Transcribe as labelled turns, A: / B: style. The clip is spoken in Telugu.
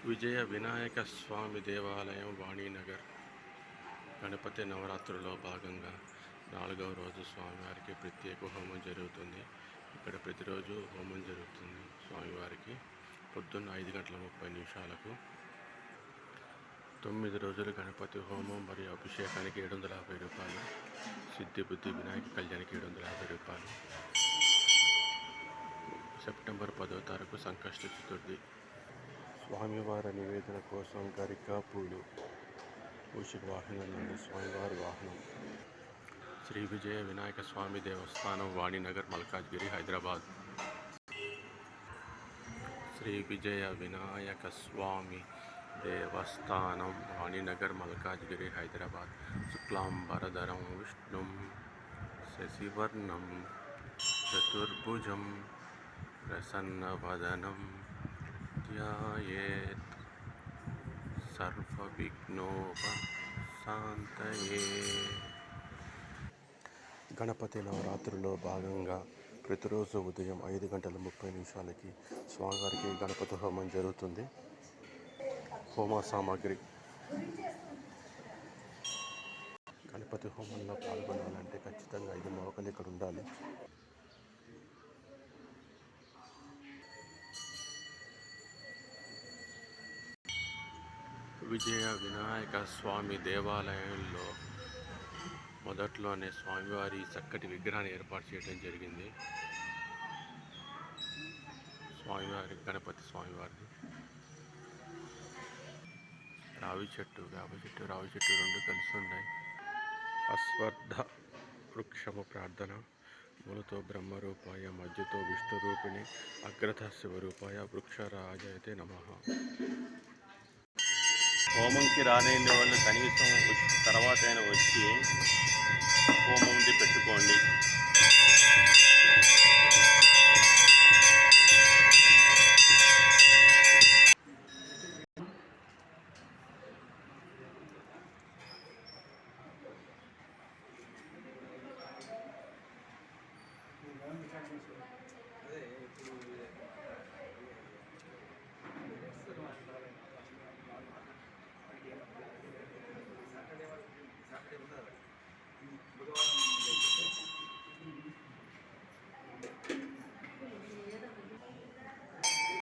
A: విజయ వినాయక స్వామి దేవాలయం వాణినగర్ గణపతి నవరాత్రుల్లో భాగంగా 4వ రోజు స్వామివారికి ప్రత్యేక హోమం జరుగుతుంది. ఇక్కడ ప్రతిరోజు హోమం జరుగుతుంది. స్వామివారికి పొద్దున్న 5:30 9 రోజులు గణపతి హోమం మరియు అభిషేకానికి 750 రూపాయలు. సిద్ధి బుద్ధి వినాయక కళ్యాణికి 750 రూపాయలు. సెప్టెంబర్ 10వ తారీఖు సంకష్ట చతుర్థి. స్వామివారి నివేదన కోసం గరిక పూలు. మూషిక వాహనం నుండి స్వామివారి వాహనం. శ్రీ విజయ వినాయక స్వామి దేవస్థానం వాణినగర్ మల్కాజ్గిరి హైదరాబాద్. శ్రీ విజయ వినాయక స్వామి దేవస్థానం వాణినగర్ మల్కాజ్గిరి హైదరాబాద్. శుక్లాంబరధరం విష్ణుం శశివర్ణం చతుర్భుజం ప్రసన్నవదనం ధ్యాయేత్ సర్వవిఘ్నోపశాంతయే. గణపతి నవరాత్రుల్లో భాగంగా ప్రతిరోజు ఉదయం 5:30 స్వామివారికి గణపతి హోమం జరుగుతుంది. హోమ సామాగ్రి. గణపతి హోమంలో పాల్గొనాలంటే ఖచ్చితంగా 5 మోకలు ఇక్కడ ఉండాలి. విజయ వినాయక స్వామి దేవాలయంలో మొదట్లోనే స్వామివారి చక్కటి విగ్రహాన్ని ఏర్పాటు చేయడం జరిగింది. గణపతి స్వామివారిది రావి చెట్టు రెండు కలిసి ఉన్నాయి. అశ్వత్థ వృక్షము ప్రార్థన. మూలతో బ్రహ్మరూపాయ, మధ్యతో విష్ణురూపిణి, అగ్రత శివరూపాయ, వృక్షరాజయతే నమః. హోమంకి రాలేని వాళ్ళు కనీసం తర్వాత అయినా వచ్చి హోమంది పెట్టుకోండి.